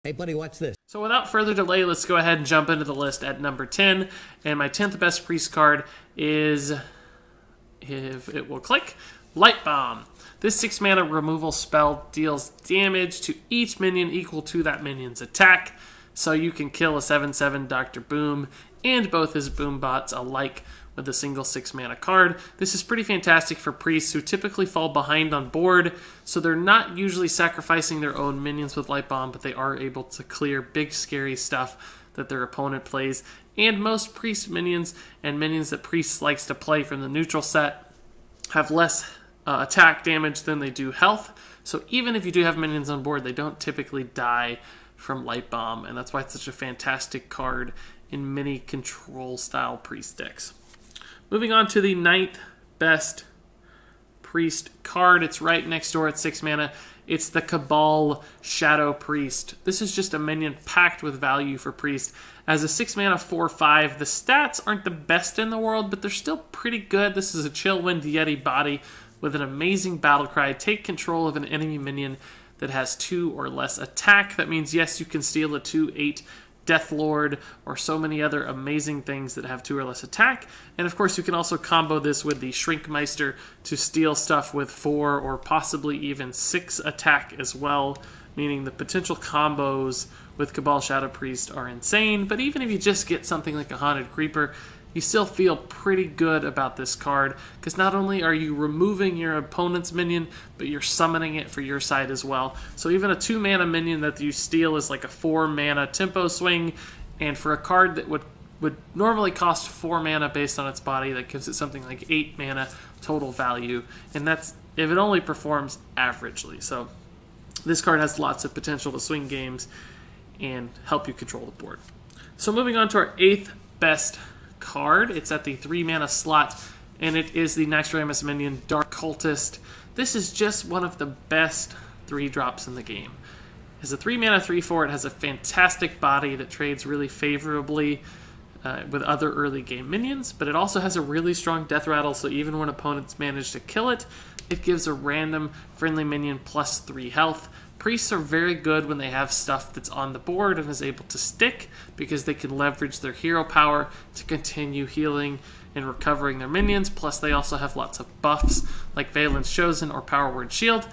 Hey buddy, watch this. So without further delay, let's go ahead and jump into the list at number 10. And my 10th best priest card is, if it will click, Light Bomb. This 6 mana removal spell deals damage to each minion equal to that minion's attack. So you can kill a 7/7 Dr. Boom and both his boom bots alike with a single 6 mana card. This is pretty fantastic for priests who typically fall behind on board, so they're not usually sacrificing their own minions with Light Bomb, but they are able to clear big scary stuff that their opponent plays. And most priest minions and minions that priests likes to play from the neutral set have less attack damage than they do health. So even if you do have minions on board, they don't typically die from Light Bomb, and that's why it's such a fantastic card in many control style priest decks. Moving on to the 9th best priest card. It's right next door at 6 mana. It's the Cabal Shadow Priest. This is just a minion packed with value for priest. As a 6 mana 4/5, the stats aren't the best in the world, but they're still pretty good. This is a Chillwind Yeti body with an amazing battle cry. Take control of an enemy minion that has 2 or less attack. That means, yes, you can steal a 2/8 Deathlord or so many other amazing things that have 2 or less attack. And of course, you can also combo this with the Shrinkmeister to steal stuff with 4 or possibly even 6 attack as well, meaning the potential combos with Cabal Shadow Priest are insane. But even if you just get something like a Haunted Creeper, you still feel pretty good about this card, because not only are you removing your opponent's minion, but you're summoning it for your side as well. So even a 2 mana minion that you steal is like a 4 mana tempo swing, and for a card that would normally cost 4 mana based on its body, that gives it something like 8 mana total value, and that's if it only performs averagely. So this card has lots of potential to swing games and help you control the board. So moving on to our 8th best card. It's at the 3 mana slot, and it is the Naxxramas minion Dark Cultist. This is just one of the best 3-drops in the game. As a 3 mana 3/4, it has a fantastic body that trades really favorably with other early game minions, but it also has a really strong death rattle, so even when opponents manage to kill it, it gives a random friendly minion plus 3 health. Priests are very good when they have stuff that's on the board and is able to stick, because they can leverage their hero power to continue healing and recovering their minions. Plus, they also have lots of buffs like Valen's Chosen or Power Word Shield.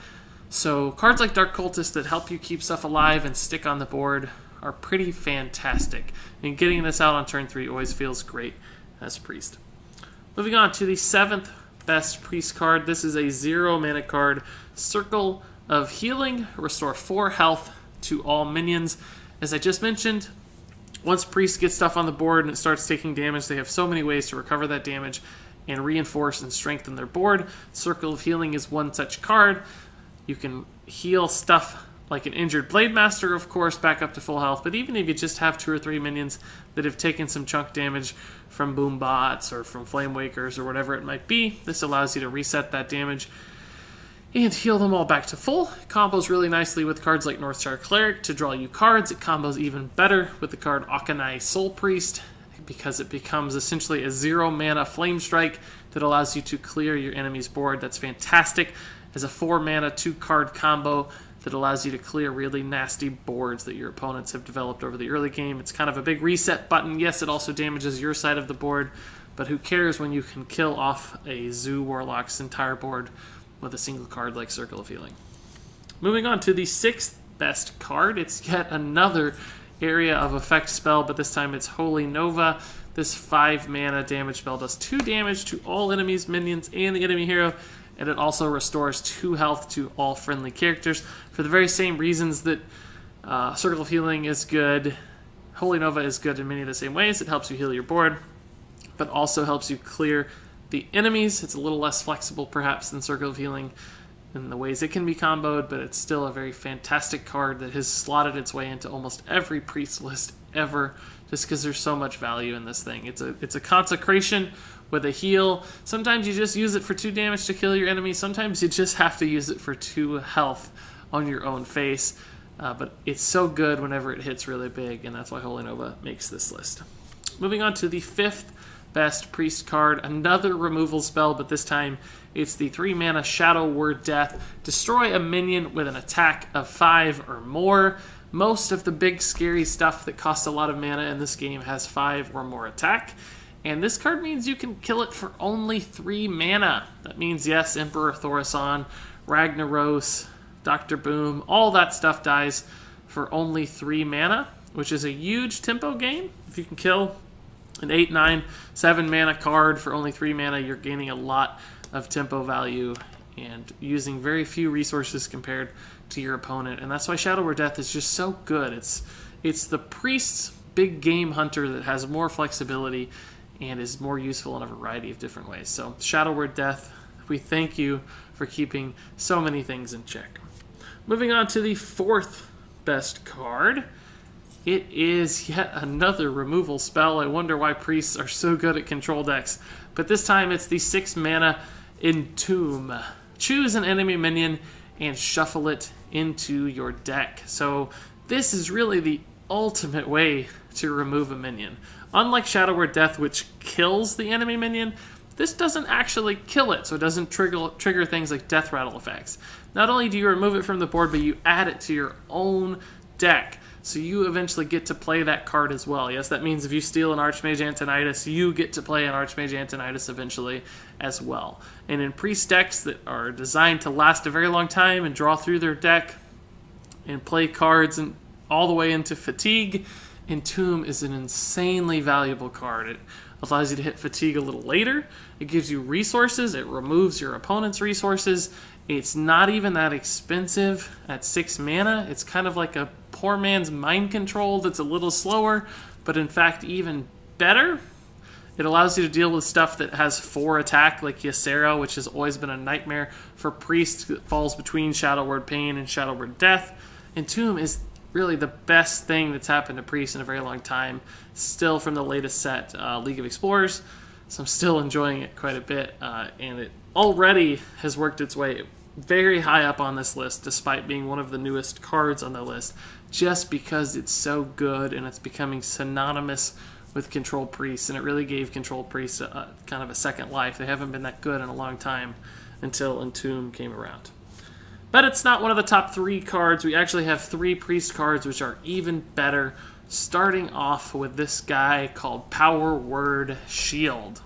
So cards like Dark Cultist that help you keep stuff alive and stick on the board are pretty fantastic. And getting this out on turn 3 always feels great as priest. Moving on to the 7th best priest card. This is a 0 mana card, Circle of Healing. Restore 4 health to all minions. As I just mentioned, once priests get stuff on the board and it starts taking damage, they have so many ways to recover that damage and reinforce and strengthen their board. Circle of Healing is one such card. You can heal stuff like an injured Blade Master, of course, back up to full health, but even if you just have 2 or 3 minions that have taken some chunk damage from Boom Bots or from Flame Wakers or whatever it might be, this allows you to reset that damage and heal them all back to full. It combos really nicely with cards like Northshire Cleric to draw you cards. It combos even better with the card Akanai Soul Priest, because it becomes essentially a 0 mana Flame Strike that allows you to clear your enemy's board. That's fantastic as a 4 mana 2-card combo that allows you to clear really nasty boards that your opponents have developed over the early game. It's kind of a big reset button. Yes, it also damages your side of the board, but who cares when you can kill off a Zoo Warlock's entire board with a single card like Circle of Healing. Moving on to the 6th best card. It's yet another area of effect spell, but this time it's Holy Nova. This 5 mana damage spell does 2 damage to all enemies, minions, and the enemy hero, and it also restores 2 health to all friendly characters. For the very same reasons that Circle of Healing is good, Holy Nova is good in many of the same ways. It helps you heal your board, but also helps you clear the enemies. It's a little less flexible perhaps than Circle of Healing in the ways it can be comboed, but it's still a very fantastic card that has slotted its way into almost every priest list ever, just because there's so much value in this thing. It's a consecration with a heal. Sometimes you just use it for 2 damage to kill your enemy. Sometimes you just have to use it for 2 health on your own face. But it's so good whenever it hits really big, and that's why Holy Nova makes this list. Moving on to the 5th best priest card, another removal spell, but this time it's the 3 mana Shadow Word Death. Destroy a minion with an attack of 5 or more. Most of the big scary stuff that costs a lot of mana in this game has 5 or more attack. And this card means you can kill it for only 3 mana. That means, yes, Emperor Thaurissan, Ragnaros, Dr. Boom, all that stuff dies for only 3 mana, which is a huge tempo gain. If you can kill an 8, 9, 7 mana card for only 3 mana, you're gaining a lot of tempo value and using very few resources compared to your opponent. And that's why Shadow Word Death is just so good. It's the Priest's big game hunter that has more flexibility and is more useful in a variety of different ways. So Shadow Word Death, we thank you for keeping so many things in check. Moving on to the 4th best card. It is yet another removal spell. I wonder why priests are so good at control decks. But this time it's the 6 mana Entomb. Choose an enemy minion and shuffle it into your deck. So this is really the ultimate way to remove a minion. Unlike Shadow Word Death, which kills the enemy minion, this doesn't actually kill it, so it doesn't trigger things like Death Rattle effects. Not only do you remove it from the board, but you add it to your own deck. So you eventually get to play that card as well. Yes, that means if you steal an Archmage Antonidas, you get to play an Archmage Antonidas eventually as well. And in priest decks that are designed to last a very long time and draw through their deck and play cards and all the way into fatigue, Entomb is an insanely valuable card. It allows you to hit fatigue a little later. It gives you resources. It removes your opponent's resources. It's not even that expensive at 6 mana. It's kind of like a poor man's mind control that's a little slower, but in fact even better. It allows you to deal with stuff that has 4 attack, like Ysera, which has always been a nightmare for priests that falls between Shadow Word Pain and Shadow Word Death. Entomb is really the best thing that's happened to priests in a very long time. Still from the latest set, League of Explorers, so I'm still enjoying it quite a bit, and it already has worked its way very high up on this list, despite being one of the newest cards on the list, just because it's so good and it's becoming synonymous with Control Priests, and it really gave Control Priests kind of a second life. They haven't been that good in a long time until Entomb came around. But it's not one of the top 3 cards. We actually have 3 priest cards which are even better, starting off with this guy called Power Word Shield.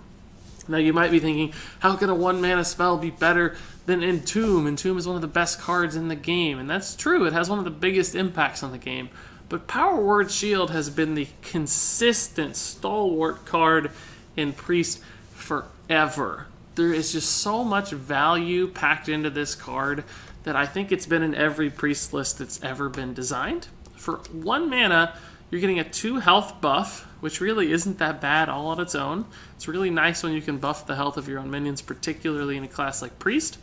Now you might be thinking, how can a 1 mana spell be better than Entomb? Entomb is one of the best cards in the game, and that's true. It has one of the biggest impacts on the game. But Power Word Shield has been the consistent stalwart card in Priest forever. There is just so much value packed into this card that I think it's been in every Priest list that's ever been designed. For 1 mana, you're getting a 2 health buff, which really isn't that bad all on its own. It's really nice when you can buff the health of your own minions, particularly in a class like Priest.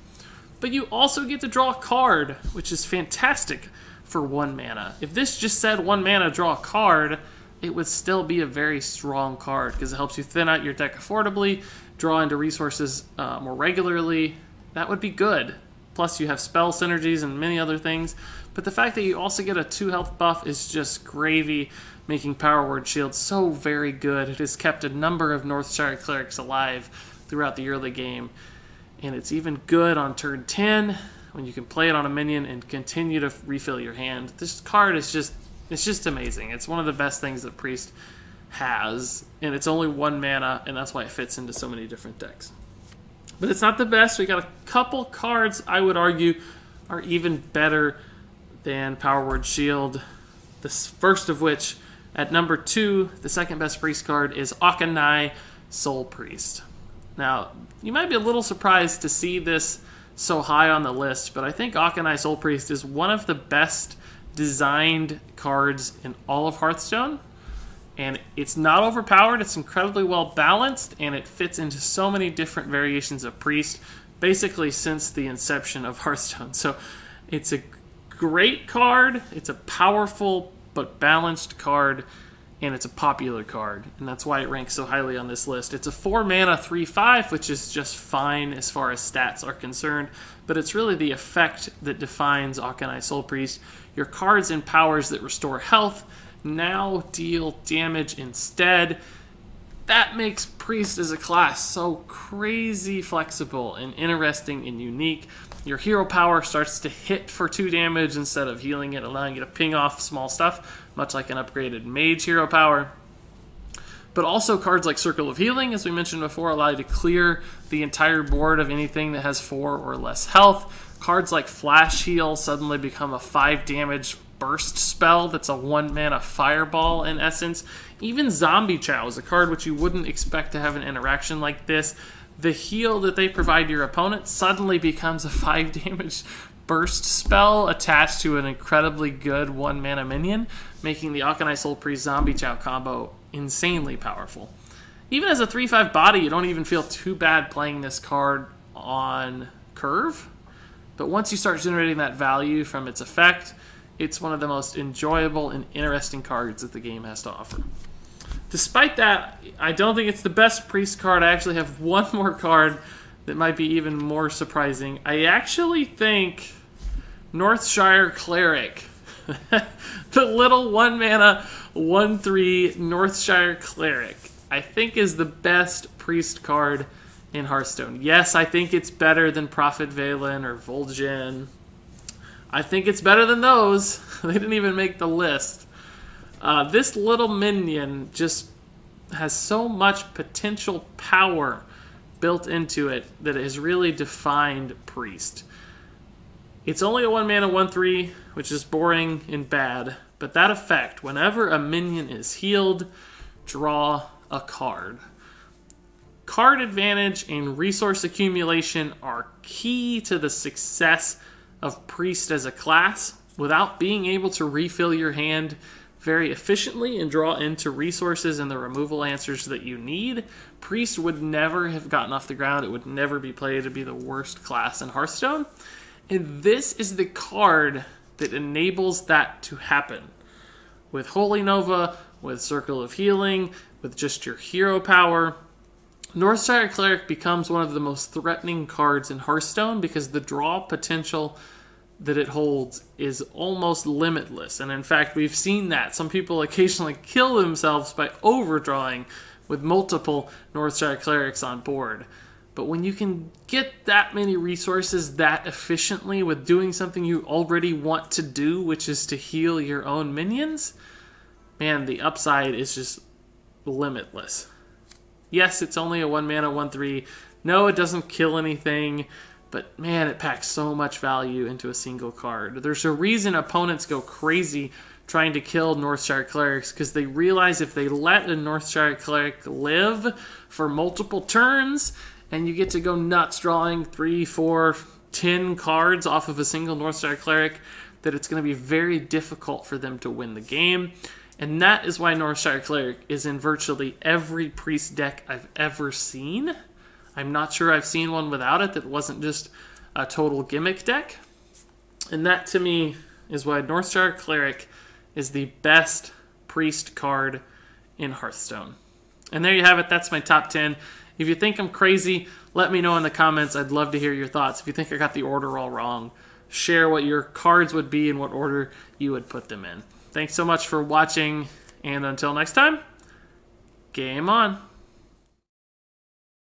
But you also get to draw a card, which is fantastic for 1 mana. If this just said 1 mana, draw a card, it would still be a very strong card because it helps you thin out your deck affordably, draw into resources more regularly. That would be good. Plus you have spell synergies and many other things. But the fact that you also get a 2 health buff is just gravy, making Power Word Shield so very good. It has kept a number of Northshire Clerics alive throughout the early game. And it's even good on turn 10 when you can play it on a minion and continue to refill your hand. This card is just amazing. It's one of the best things that Priest has, and it's only 1 mana, and that's why it fits into so many different decks. But it's not the best. We got a couple cards I would argue are even better than Power Word Shield. The first of which, at number 2, the second best Priest card, is Auchenai Soul Priest. Now, you might be a little surprised to see this so high on the list, but I think Auchenai Soul Priest is one of the best designed cards in all of Hearthstone. And it's not overpowered, it's incredibly well balanced, and it fits into so many different variations of Priest, basically since the inception of Hearthstone. So it's a great card, it's a powerful but balanced card, and it's a popular card, and that's why it ranks so highly on this list. It's a 4 mana 3/5, which is just fine as far as stats are concerned, but it's really the effect that defines Auchenai Soul Priest. Your cards and powers that restore health now deal damage instead. That makes Priest as a class so crazy flexible and interesting and unique. Your hero power starts to hit for 2 damage instead of healing it, allowing you to ping off small stuff, much like an upgraded mage hero power. But also cards like Circle of Healing, as we mentioned before, allow you to clear the entire board of anything that has 4 or less health. Cards like Flash Heal suddenly become a 5 damage burst spell that's a 1 mana fireball in essence. Even Zombie Chow is a card which you wouldn't expect to have an interaction like this. The heal that they provide your opponent suddenly becomes a 5 damage burst spell attached to an incredibly good 1 mana minion, making the Akanai Soul Priest Zombie Chow combo insanely powerful. Even as a 3/5 body, you don't even feel too bad playing this card on curve. But once you start generating that value from its effect, it's one of the most enjoyable and interesting cards that the game has to offer. Despite that, I don't think it's the best priest card. I actually have one more card that might be even more surprising. I actually think Northshire Cleric, the little 1 mana 1/3 Northshire Cleric, I think is the best priest card in Hearthstone. Yes, I think it's better than Prophet Valen or Vol'jin. I think it's better than those. They didn't even make the list. This little minion just has so much potential power built into it that it has really defined priest. It's only a 1 mana 1/3, which is boring and bad, but that effect, whenever a minion is healed, draw a card. Card advantage and resource accumulation are key to the success of priest as a class. Without being able to refill your hand very efficiently and draw into resources and the removal answers that you need, priest would never have gotten off the ground. It would never be played. It would be the worst class in Hearthstone. And this is the card that enables that to happen. With Holy Nova, with Circle of Healing, with just your hero power, Northshire Cleric becomes one of the most threatening cards in Hearthstone because the draw potential that it holds is almost limitless. And in fact, we've seen that. Some people occasionally kill themselves by overdrawing with multiple Northshire Clerics on board. But when you can get that many resources that efficiently with doing something you already want to do, which is to heal your own minions, man, the upside is just limitless. Yes, it's only a 1 mana 1/3. No, it doesn't kill anything, but man, it packs so much value into a single card. There's a reason opponents go crazy trying to kill Northshire Clerics, because they realize if they let a Northshire Cleric live for multiple turns, and you get to go nuts drawing 3, 4, 10 cards off of a single Northshire Cleric, that it's going to be very difficult for them to win the game. And that is why Northshire Cleric is in virtually every priest deck I've ever seen. I'm not sure I've seen one without it that wasn't just a total gimmick deck. And that, to me, is why Northshire Cleric is the best priest card in Hearthstone. And there you have it. That's my top 10. If you think I'm crazy, let me know in the comments. I'd love to hear your thoughts. If you think I got the order all wrong, share what your cards would be and what order you would put them in. Thanks so much for watching, and until next time, game on.